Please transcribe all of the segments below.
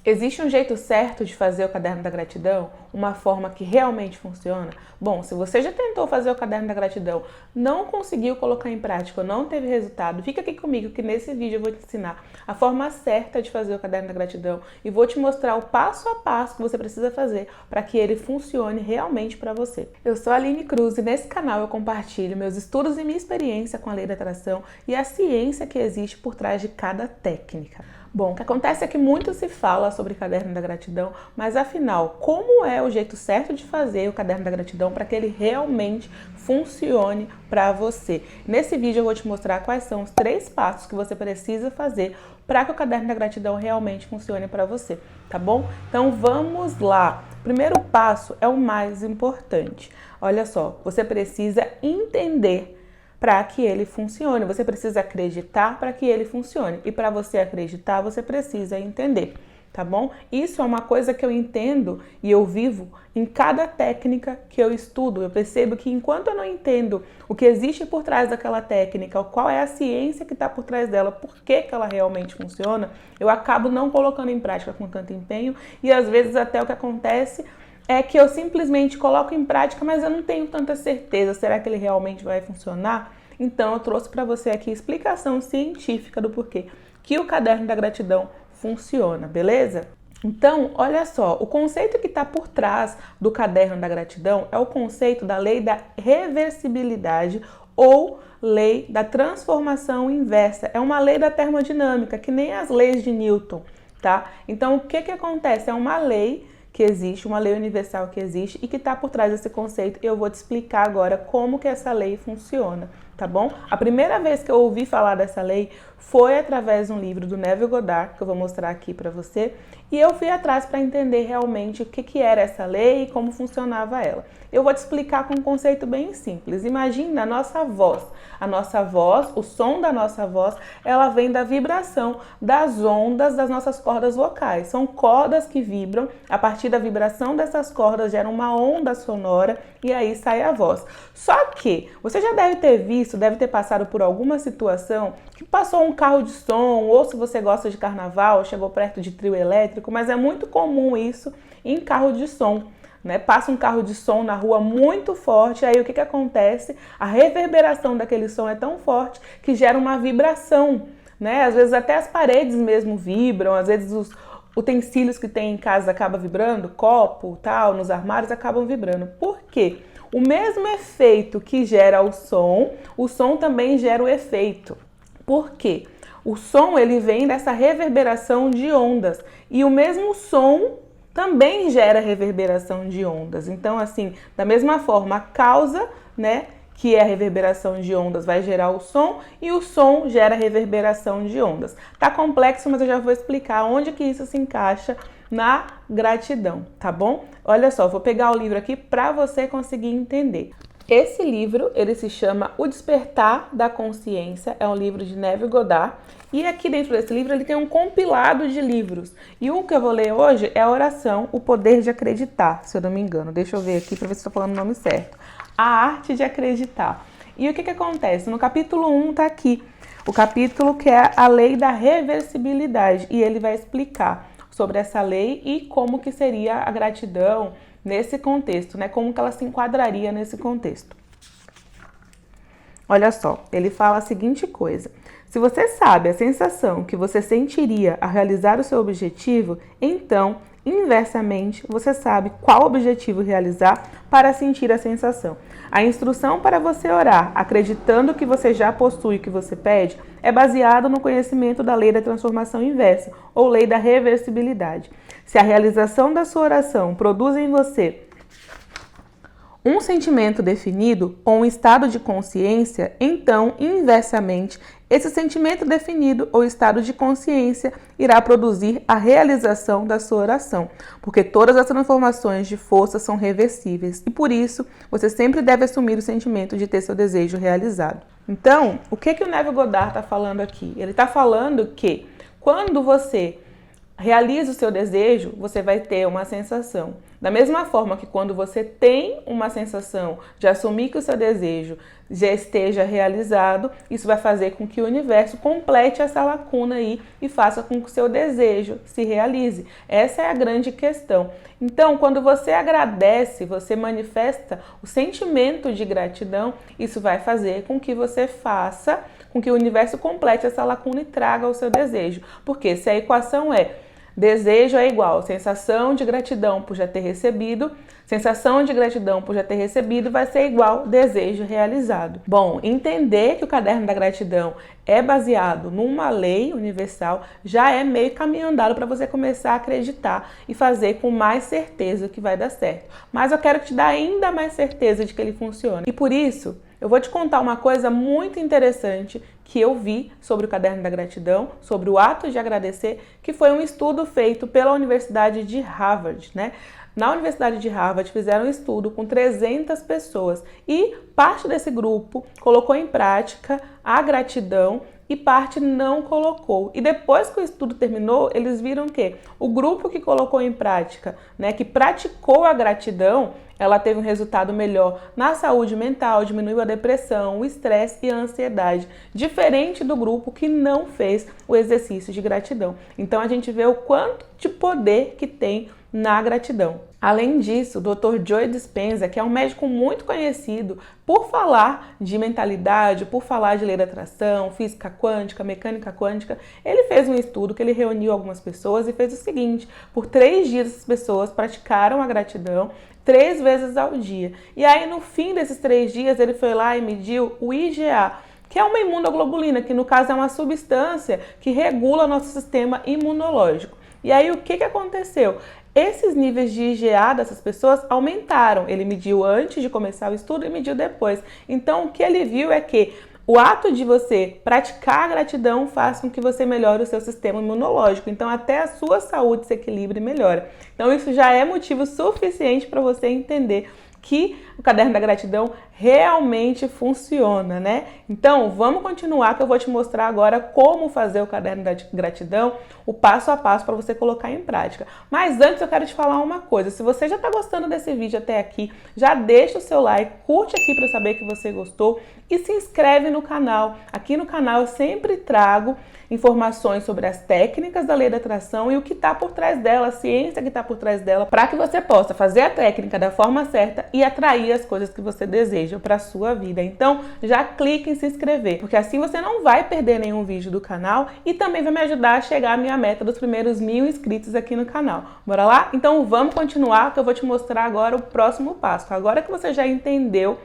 Existe um jeito certo de fazer o caderno da gratidão? Uma forma que realmente funciona? Bom, se você já tentou fazer o caderno da gratidão, não conseguiu colocar em prática, não teve resultado, fica aqui comigo que nesse vídeo eu vou te ensinar a forma certa de fazer o caderno da gratidão e vou te mostrar o passo a passo que você precisa fazer para que ele funcione realmente para você. Eu sou a Aline Cruz e nesse canal eu compartilho meus estudos e minha experiência com a lei da atração e a ciência que existe por trás de cada técnica. Bom, o que acontece é que muito se fala sobre caderno da gratidão, mas afinal, como é o jeito certo de fazer o caderno da gratidão para que ele realmente funcione para você? Nesse vídeo eu vou te mostrar quais são os 3 passos que você precisa fazer para que o caderno da gratidão realmente funcione para você, tá bom? Então vamos lá! O primeiro passo é o mais importante. Olha só, você precisa entender para que ele funcione. Você precisa acreditar para que ele funcione. E para você acreditar, você precisa entender, tá bom? Isso é uma coisa que eu entendo e eu vivo em cada técnica que eu estudo. Eu percebo que enquanto eu não entendo o que existe por trás daquela técnica, qual é a ciência que está por trás dela, por que ela realmente funciona, eu acabo não colocando em prática com tanto empenho e às vezes até o que acontece é que eu simplesmente coloco em prática, mas eu não tenho tanta certeza. Será que ele realmente vai funcionar? Então eu trouxe para você aqui a explicação científica do porquê que o caderno da gratidão funciona, beleza? Então, olha só, o conceito que está por trás do caderno da gratidão é o conceito da lei da reversibilidade ou lei da transformação inversa. É uma lei da termodinâmica, que nem as leis de Newton, tá? Então, o que acontece? É uma lei que existe, uma lei universal que existe e que está por trás desse conceito. Eu vou te explicar agora como que essa lei funciona, tá bom? A primeira vez que eu ouvi falar dessa lei foi através de um livro do Neville Goddard, que eu vou mostrar aqui para você, e eu fui atrás para entender realmente o que era essa lei e como funcionava ela. Eu vou te explicar com um conceito bem simples. Imagine a nossa voz. A nossa voz, o som da nossa voz, ela vem da vibração das ondas das nossas cordas vocais. São cordas que vibram, a partir da vibração dessas cordas gera uma onda sonora e aí sai a voz. Só que você já deve ter visto, deve ter passado por alguma situação que passou um carro de som, ou se você gosta de carnaval, chegou perto de trio elétrico, mas é muito comum isso em carro de som. Né? Passa um carro de som na rua muito forte, aí o que acontece? A reverberação daquele som é tão forte que gera uma vibração, né? Às vezes até as paredes mesmo vibram, às vezes os utensílios que tem em casa acabam vibrando, copo, tal, nos armários acabam vibrando. Por quê? O mesmo efeito que gera o som também gera o efeito. Por quê? O som ele vem dessa reverberação de ondas e o mesmo som também gera reverberação de ondas. Então, assim, da mesma forma, a causa, né, que é a reverberação de ondas, vai gerar o som e o som gera reverberação de ondas. Tá complexo, mas eu já vou explicar onde que isso se encaixa na gratidão, tá bom? Olha só, vou pegar o livro aqui para você conseguir entender. Esse livro, ele se chama O Despertar da Consciência, é um livro de Neville Goddard, e aqui dentro desse livro ele tem um compilado de livros, e um que eu vou ler hoje é a oração O Poder de Acreditar, se eu não me engano, deixa eu ver aqui para ver se estou falando o nome certo, A Arte de Acreditar. E o que acontece? No capítulo 1 tá aqui, o capítulo que é a lei da reversibilidade, e ele vai explicar sobre essa lei e como que seria a gratidão nesse contexto, né? Como que ela se enquadraria nesse contexto. Olha só, ele fala a seguinte coisa: se você sabe a sensação que você sentiria ao realizar o seu objetivo, então, inversamente, você sabe qual objetivo realizar para sentir a sensação. A instrução para você orar, acreditando que você já possui o que você pede, é baseado no conhecimento da lei da transformação inversa, ou lei da reversibilidade. Se a realização da sua oração produz em você um sentimento definido ou um estado de consciência, então, inversamente, esse sentimento definido ou estado de consciência irá produzir a realização da sua oração, porque todas as transformações de força são reversíveis e, por isso, você sempre deve assumir o sentimento de ter seu desejo realizado. Então, o que o Neville Goddard está falando aqui? Ele está falando que quando você realiza o seu desejo, você vai ter uma sensação. Da mesma forma que quando você tem uma sensação de assumir que o seu desejo já esteja realizado, isso vai fazer com que o universo complete essa lacuna aí e faça com que o seu desejo se realize. Essa é a grande questão. Então, quando você agradece, você manifesta o sentimento de gratidão, isso vai fazer com que você faça, com que o universo complete essa lacuna e traga o seu desejo. Porque se a equação é desejo é igual sensação de gratidão por já ter recebido, sensação de gratidão por já ter recebido vai ser igual desejo realizado. Bom, entender que o caderno da gratidão é baseado numa lei universal já é meio caminho andado para você começar a acreditar e fazer com mais certeza que vai dar certo. Mas eu quero te dar ainda mais certeza de que ele funciona. E por isso, eu vou te contar uma coisa muito interessante que eu vi sobre o caderno da gratidão, sobre o ato de agradecer, que foi um estudo feito pela Universidade de Harvard, né? Na Universidade de Harvard fizeram um estudo com 300 pessoas e parte desse grupo colocou em prática a gratidão e parte não colocou. E depois que o estudo terminou, eles viram que o grupo que colocou em prática, né, que praticou a gratidão, ela teve um resultado melhor na saúde mental, diminuiu a depressão, o estresse e a ansiedade, diferente do grupo que não fez o exercício de gratidão. Então a gente vê o quanto de poder que tem na gratidão. Além disso, o Dr. Joe Dispenza, que é um médico muito conhecido por falar de mentalidade, por falar de lei da atração, física quântica, mecânica quântica, ele fez um estudo que ele reuniu algumas pessoas e fez o seguinte: por 3 dias as pessoas praticaram a gratidão 3 vezes ao dia. E aí no fim desses 3 dias ele foi lá e mediu o IgA, que é uma imunoglobulina, que no caso é uma substância que regula nosso sistema imunológico. E aí o que aconteceu? Esses níveis de IgA dessas pessoas aumentaram. Ele mediu antes de começar o estudo e mediu depois. Então, o que ele viu é que o ato de você praticar a gratidão faz com que você melhore o seu sistema imunológico. Então, até a sua saúde se equilibra e melhora. Então, isso já é motivo suficiente para você entender que o caderno da gratidão realmente funciona, né? Então, vamos continuar que eu vou te mostrar agora como fazer o caderno da gratidão, o passo a passo para você colocar em prática. Mas antes eu quero te falar uma coisa: se você já está gostando desse vídeo até aqui, já deixa o seu like, curte aqui para saber que você gostou e se inscreve no canal. Aqui no canal eu sempre trago informações sobre as técnicas da lei da atração e o que está por trás dela, a ciência que está por trás dela, para que você possa fazer a técnica da forma certa e atrair as coisas que você deseja para a sua vida. Então, já clique em se inscrever, porque assim você não vai perder nenhum vídeo do canal e também vai me ajudar a chegar à minha meta dos primeiros 1000 inscritos aqui no canal. Bora lá? Então, vamos continuar que eu vou te mostrar agora o próximo passo. Agora que você já entendeu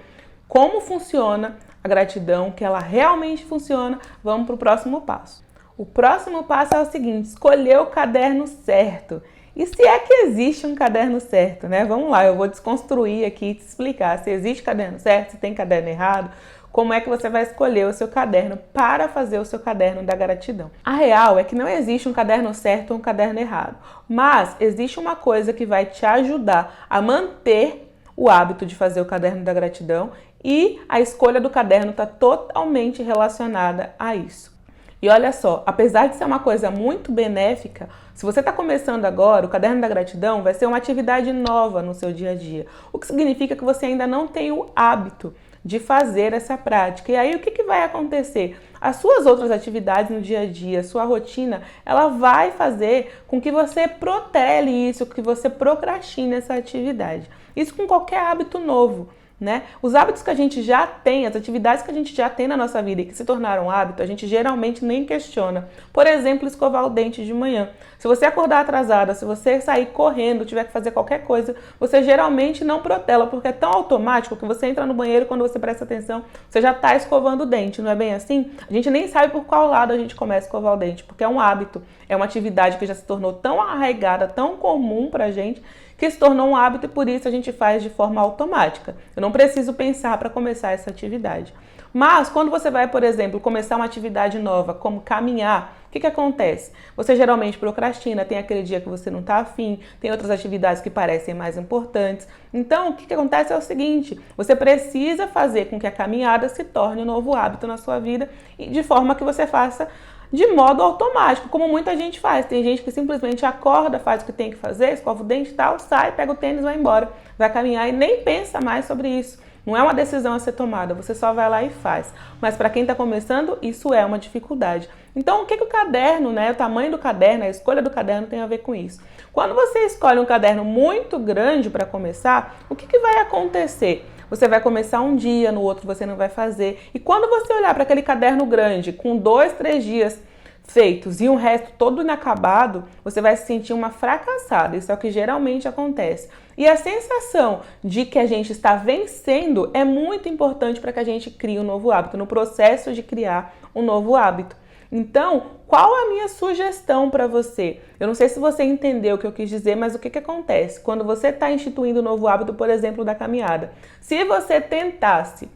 como funciona a gratidão, que ela realmente funciona, vamos para o próximo passo. O próximo passo é o seguinte: escolher o caderno certo. E se é que existe um caderno certo, né? Vamos lá, eu vou desconstruir aqui e te explicar se existe caderno certo, se tem caderno errado, como é que você vai escolher o seu caderno para fazer o seu caderno da gratidão. A real é que não existe um caderno certo ou um caderno errado, mas existe uma coisa que vai te ajudar a manter o hábito de fazer o caderno da gratidão e a escolha do caderno está totalmente relacionada a isso. E olha só, apesar de ser uma coisa muito benéfica, se você está começando agora, o caderno da gratidão vai ser uma atividade nova no seu dia a dia, o que significa que você ainda não tem o hábito de fazer essa prática. E aí o que vai acontecer? As suas outras atividades no dia a dia, sua rotina, ela vai fazer com que você protele isso, que você procrastine essa atividade. Isso com qualquer hábito novo, né? Os hábitos que a gente já tem, as atividades que a gente já tem na nossa vida e que se tornaram hábito, a gente geralmente nem questiona. Por exemplo, escovar o dente de manhã. Se você acordar atrasada, se você sair correndo, tiver que fazer qualquer coisa, você geralmente não protela, porque é tão automático que você entra no banheiro, quando você presta atenção, você já está escovando o dente, não é bem assim? A gente nem sabe por qual lado a gente começa a escovar o dente, porque é um hábito, é uma atividade que já se tornou tão arraigada, tão comum pra gente, que se tornou um hábito e por isso a gente faz de forma automática. Eu não preciso pensar para começar essa atividade. Mas quando você vai, por exemplo, começar uma atividade nova, como caminhar, o que acontece? Você geralmente procrastina, tem aquele dia que você não está afim, tem outras atividades que parecem mais importantes. Então, o que acontece é o seguinte: você precisa fazer com que a caminhada se torne um novo hábito na sua vida e de forma que você faça de modo automático, como muita gente faz. Tem gente que simplesmente acorda, faz o que tem que fazer, escova o dente e tal, sai, pega o tênis, vai embora, vai caminhar e nem pensa mais sobre isso. Não é uma decisão a ser tomada, você só vai lá e faz. Mas para quem está começando, isso é uma dificuldade. Então, o que o caderno, né, o tamanho do caderno, a escolha do caderno tem a ver com isso? Quando você escolhe um caderno muito grande para começar, o que vai acontecer? Você vai começar um dia, no outro você não vai fazer. E quando você olhar para aquele caderno grande, com 2, 3 dias feitos e um resto todo inacabado, você vai se sentir uma fracassada. Isso é o que geralmente acontece. E a sensação de que a gente está vencendo é muito importante para que a gente crie um novo hábito, no processo de criar um novo hábito. Então, qual a minha sugestão para você? Eu não sei se você entendeu o que eu quis dizer, mas o que acontece? Quando você está instituindo um novo hábito, por exemplo, da caminhada, se você tentasse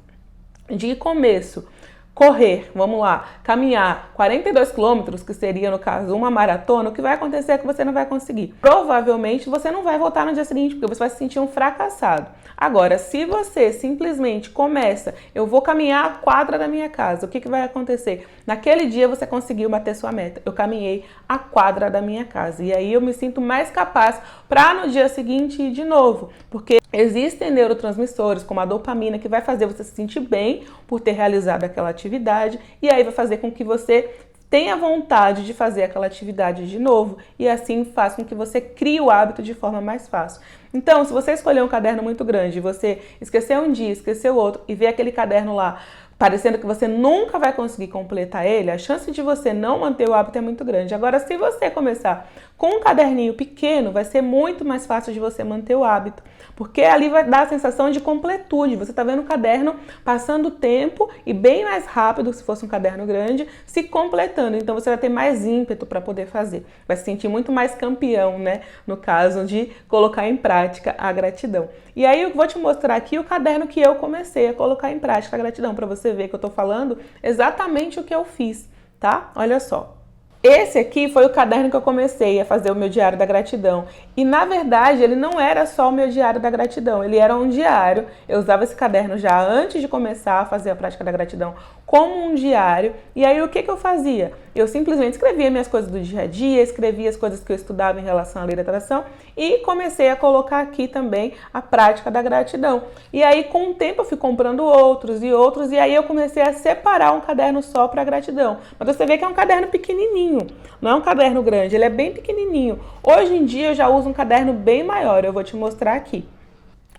de começo correr, vamos lá, caminhar 42 quilômetros, que seria, no caso, uma maratona, o que vai acontecer é que você não vai conseguir. Provavelmente você não vai voltar no dia seguinte, porque você vai se sentir um fracassado. Agora, se você simplesmente começa, eu vou caminhar a quadra da minha casa, o que vai acontecer? Naquele dia você conseguiu bater sua meta. Eu caminhei a quadra da minha casa. E aí eu me sinto mais capaz para no dia seguinte ir de novo, porque existem neurotransmissores, como a dopamina, que vai fazer você se sentir bem por ter realizado aquela atividade, e aí vai fazer com que você tenha vontade de fazer aquela atividade de novo, e assim faz com que você crie o hábito de forma mais fácil. Então, se você escolher um caderno muito grande, você esquecer um dia, esquecer o outro, e ver aquele caderno lá parecendo que você nunca vai conseguir completar ele, a chance de você não manter o hábito é muito grande. Agora, se você começar com um caderninho pequeno, vai ser muito mais fácil de você manter o hábito, porque ali vai dar a sensação de completude. Você está vendo o caderno passando o tempo e bem mais rápido, se fosse um caderno grande, se completando. Então, você vai ter mais ímpeto para poder fazer. Vai se sentir muito mais campeão, né? No caso de colocar em prática a gratidão. E aí, eu vou te mostrar aqui o caderno que eu comecei a colocar em prática a gratidão, para você ver que eu tô falando exatamente o que eu fiz, tá? Olha só. Esse aqui foi o caderno que eu comecei a fazer o meu diário da gratidão. E na verdade ele não era só o meu diário da gratidão, ele era um diário. Eu usava esse caderno já antes de começar a fazer a prática da gratidão como um diário. E aí o que eu fazia? Eu simplesmente escrevia minhas coisas do dia a dia, escrevia as coisas que eu estudava em relação à lei da atração e comecei a colocar aqui também a prática da gratidão. E aí com o tempo eu fui comprando outros e aí eu comecei a separar um caderno só para gratidão. Mas você vê que é um caderno pequenininho. Não é um caderno grande, ele é bem pequenininho. Hoje em dia eu já uso um caderno bem maior, eu vou te mostrar aqui.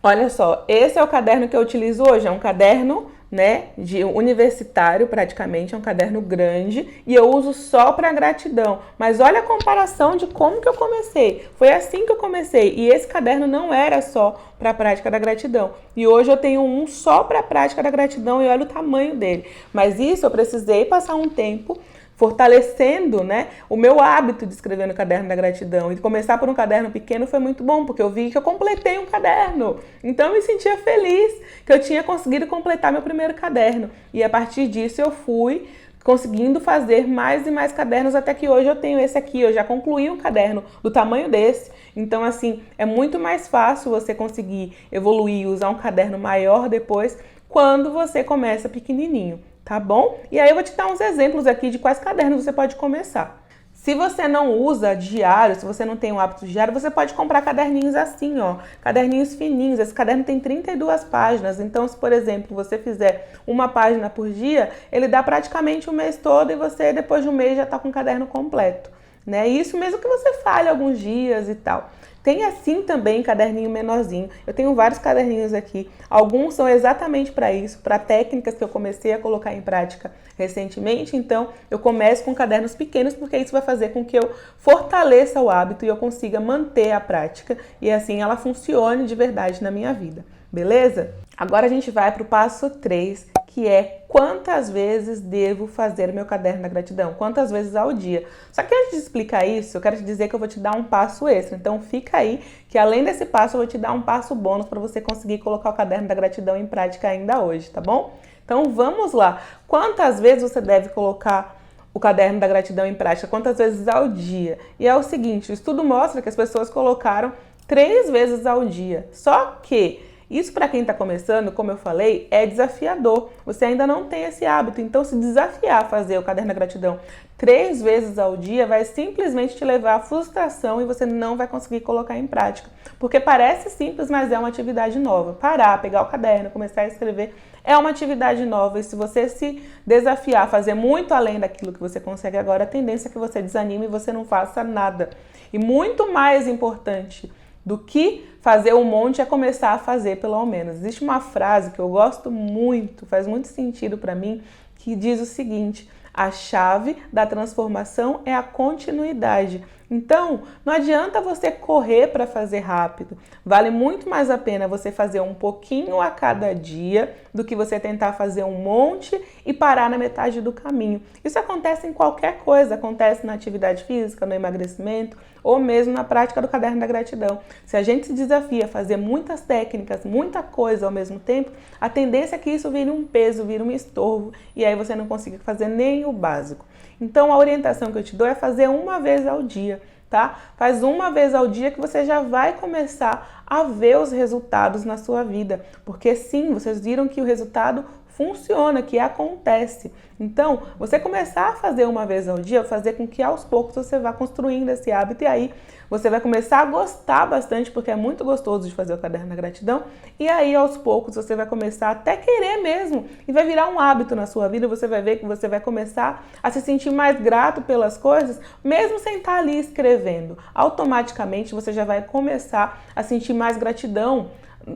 Olha só, esse é o caderno que eu utilizo hoje, é um caderno, né, de universitário praticamente, é um caderno grande e eu uso só para gratidão. Mas olha a comparação de como que eu comecei. Foi assim que eu comecei e esse caderno não era só para a prática da gratidão. E hoje eu tenho um só para a prática da gratidão e olha o tamanho dele. Mas isso eu precisei passar um tempo fortalecendo, né, o meu hábito de escrever no caderno da gratidão. E começar por um caderno pequeno foi muito bom, porque eu vi que eu completei um caderno. Então eu me sentia feliz que eu tinha conseguido completar meu primeiro caderno. E a partir disso eu fui conseguindo fazer mais e mais cadernos, até que hoje eu tenho esse aqui. Eu já concluí um caderno do tamanho desse. Então, assim, é muito mais fácil você conseguir evoluir e usar um caderno maior depois, quando você começa pequenininho. Tá bom? E aí eu vou te dar uns exemplos aqui de quais cadernos você pode começar. Se você não usa diário, se você não tem um hábito diário, você pode comprar caderninhos assim, ó, caderninhos fininhos. Esse caderno tem 32 páginas, então se, por exemplo, você fizer uma página por dia, ele dá praticamente o mês todo e você, depois de um mês, já tá com o caderno completo, né? Isso mesmo que você falhe alguns dias e tal. Tem assim também caderninho menorzinho. Eu tenho vários caderninhos aqui. Alguns são exatamente para isso, para técnicas que eu comecei a colocar em prática recentemente. Então, eu começo com cadernos pequenos, porque isso vai fazer com que eu fortaleça o hábito e eu consiga manter a prática. E assim ela funcione de verdade na minha vida. Beleza? Agora a gente vai para o passo 3, que é quantas vezes devo fazer meu caderno da gratidão, quantas vezes ao dia. Só que antes de explicar isso, eu quero te dizer que eu vou te dar um passo extra. Então fica aí, que além desse passo, eu vou te dar um passo bônus para você conseguir colocar o caderno da gratidão em prática ainda hoje, tá bom? Então vamos lá. Quantas vezes você deve colocar o caderno da gratidão em prática? Quantas vezes ao dia? E é o seguinte, o estudo mostra que as pessoas colocaram 3 vezes ao dia. Só que Isso para quem está começando, como eu falei, é desafiador. Você ainda não tem esse hábito, então se desafiar a fazer o caderno da gratidão 3 vezes ao dia vai simplesmente te levar à frustração e você não vai conseguir colocar em prática. Porque parece simples, mas é uma atividade nova. Parar, pegar o caderno, começar a escrever é uma atividade nova e se você se desafiar a fazer muito além daquilo que você consegue agora, a tendência é que você desanime e você não faça nada. E muito mais importante do que fazer um monte é começar a fazer pelo menos. Existe uma frase que eu gosto muito, faz muito sentido para mim, que diz o seguinte: a chave da transformação é a continuidade. Então, não adianta você correr para fazer rápido. Vale muito mais a pena você fazer um pouquinho a cada dia do que você tentar fazer um monte e parar na metade do caminho. Isso acontece em qualquer coisa, acontece na atividade física, no emagrecimento ou mesmo na prática do caderno da gratidão. Se a gente se desafia a fazer muitas técnicas, muita coisa ao mesmo tempo, a tendência é que isso vire um peso, vire um estorvo e aí você não consiga fazer nem o básico. Então a orientação que eu te dou é fazer uma vez ao dia, tá? Faz uma vez ao dia que você já vai começar a ver os resultados na sua vida, porque sim, vocês viram que o resultado funciona, que acontece. Então, você começar a fazer uma vez ao dia, fazer com que aos poucos você vá construindo esse hábito e aí você vai começar a gostar bastante, porque é muito gostoso de fazer o caderno da gratidão, e aí aos poucos você vai começar até querer mesmo, e vai virar um hábito na sua vida, você vai ver que você vai começar a se sentir mais grato pelas coisas, mesmo sem estar ali escrevendo. Automaticamente você já vai começar a sentir mais gratidão,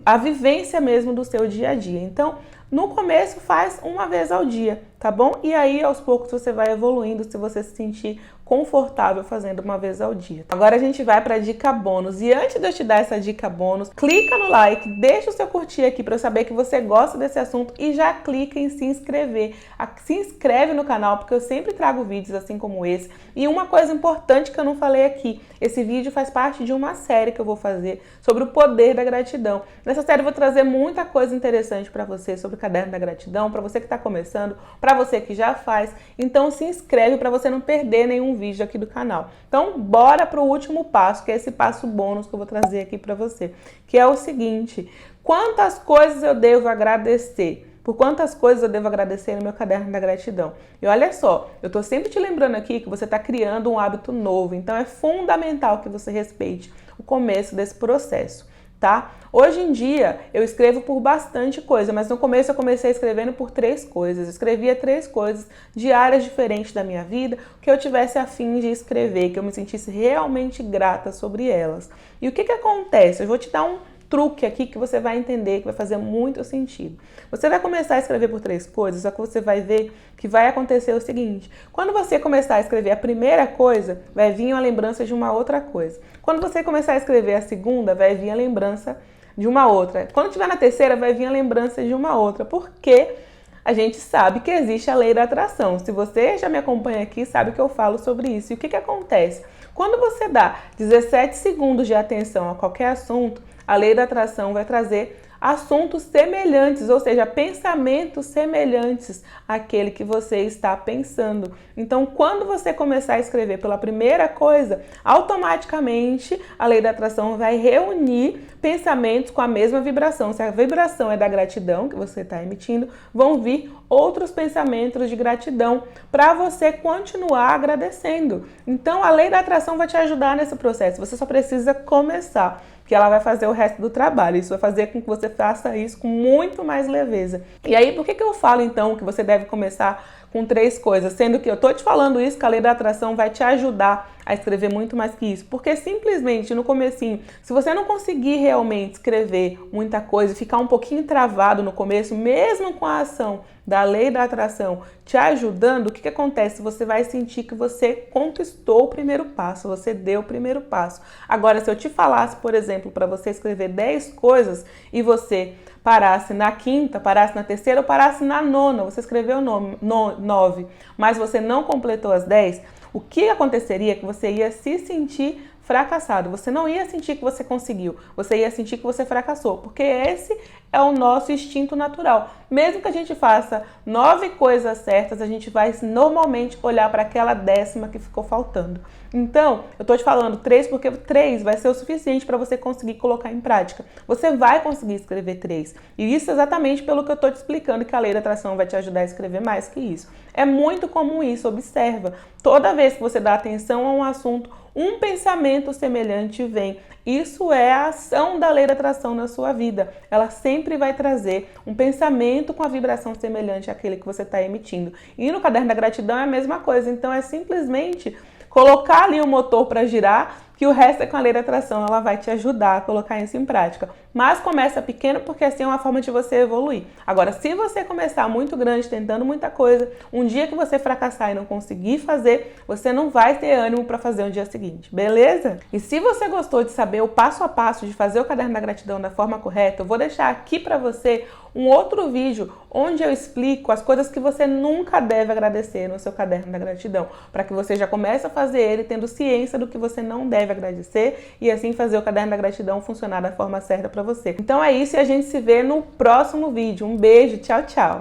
a vivência mesmo do seu dia a dia. Então, no começo faz uma vez ao dia, tá bom? E aí aos poucos você vai evoluindo se você se sentir confortável fazendo uma vez ao dia. Agora a gente vai para a dica bônus. E antes de eu te dar essa dica bônus, clica no like, deixa o seu curtir aqui para eu saber que você gosta desse assunto e já clica em se inscrever. Se inscreve no canal porque eu sempre trago vídeos assim como esse. E uma coisa importante que eu não falei aqui, esse vídeo faz parte de uma série que eu vou fazer sobre o poder da gratidão. Nessa série eu vou trazer muita coisa interessante para você sobre o caderno da gratidão, para você que está começando, para você que já faz. Então se inscreve para você não perder nenhum vídeo aqui do canal. Então bora para o último passo, que é esse passo bônus que eu vou trazer aqui para você, que é o seguinte: quantas coisas eu devo agradecer? Por quantas coisas eu devo agradecer no meu caderno da gratidão? E olha só, eu tô sempre te lembrando aqui que você está criando um hábito novo, então é fundamental que você respeite o começo desse processo, tá? Hoje em dia eu escrevo por bastante coisa, mas no começo eu comecei escrevendo por 3 coisas. Eu escrevia 3 coisas de áreas diferentes da minha vida, que eu tivesse a fim de escrever, que eu me sentisse realmente grata sobre elas. E o que acontece? Eu vou te dar um truque aqui que você vai entender, que vai fazer muito sentido. Você vai começar a escrever por 3 coisas, só que você vai ver que vai acontecer o seguinte: quando você começar a escrever a primeira coisa, vai vir uma lembrança de uma outra coisa. Quando você começar a escrever a segunda, vai vir a lembrança de uma outra. Quando tiver na terceira, vai vir a lembrança de uma outra. Porque a gente sabe que existe a lei da atração. Se você já me acompanha aqui, sabe que eu falo sobre isso. E o que acontece? Quando você dá 17 segundos de atenção a qualquer assunto, a lei da atração vai trazer assuntos semelhantes, ou seja, pensamentos semelhantes àquele que você está pensando. Então, quando você começar a escrever pela primeira coisa, automaticamente a lei da atração vai reunir pensamentos com a mesma vibração. Se a vibração é da gratidão que você está emitindo, vão vir outros pensamentos de gratidão para você continuar agradecendo. Então, a lei da atração vai te ajudar nesse processo. Você só precisa começar, que ela vai fazer o resto do trabalho. Isso vai fazer com que você faça isso com muito mais leveza. E aí, por que eu falo então que você deve começar com 3 coisas? Sendo que eu tô te falando isso, que a lei da atração vai te ajudar a escrever muito mais que isso. Porque simplesmente no comecinho, se você não conseguir realmente escrever muita coisa, ficar um pouquinho travado no começo, mesmo com a ação da lei da atração te ajudando, o que acontece? Você vai sentir que você conquistou o primeiro passo, você deu o primeiro passo. Agora, se eu te falasse, por exemplo, para você escrever 10 coisas e você parasse na quinta, parasse na terceira ou parasse na nona, você escreveu 9, mas você não completou as 10, o que aconteceria é que você ia se sentir fracassado. Você não ia sentir que você conseguiu, você ia sentir que você fracassou, porque esse é o nosso instinto natural. Mesmo que a gente faça 9 coisas certas, a gente vai normalmente olhar para aquela 10ª que ficou faltando. Então, eu tô te falando 3 porque 3 vai ser o suficiente para você conseguir colocar em prática. Você vai conseguir escrever 3. E isso exatamente pelo que eu tô te explicando, que a lei da atração vai te ajudar a escrever mais que isso. É muito comum isso, observa. Toda vez que você dá atenção a um assunto, um pensamento semelhante vem. Isso é a ação da lei da atração na sua vida. Ela sempre vai trazer um pensamento com a vibração semelhante àquele que você está emitindo. E no caderno da gratidão é a mesma coisa. Então é simplesmente colocar ali o motor para girar, que o resto é com a lei da atração, ela vai te ajudar a colocar isso em prática. Mas começa pequeno porque assim é uma forma de você evoluir. Agora, se você começar muito grande, tentando muita coisa, um dia que você fracassar e não conseguir fazer, você não vai ter ânimo para fazer no dia seguinte, beleza? E se você gostou de saber o passo a passo de fazer o caderno da gratidão da forma correta, eu vou deixar aqui para você um outro vídeo onde eu explico as coisas que você nunca deve agradecer no seu caderno da gratidão, para que você já comece a fazer ele tendo ciência do que você não deve agradecer e assim fazer o caderno da gratidão funcionar da forma certa para você. Então é isso e a gente se vê no próximo vídeo. Um beijo, tchau, tchau!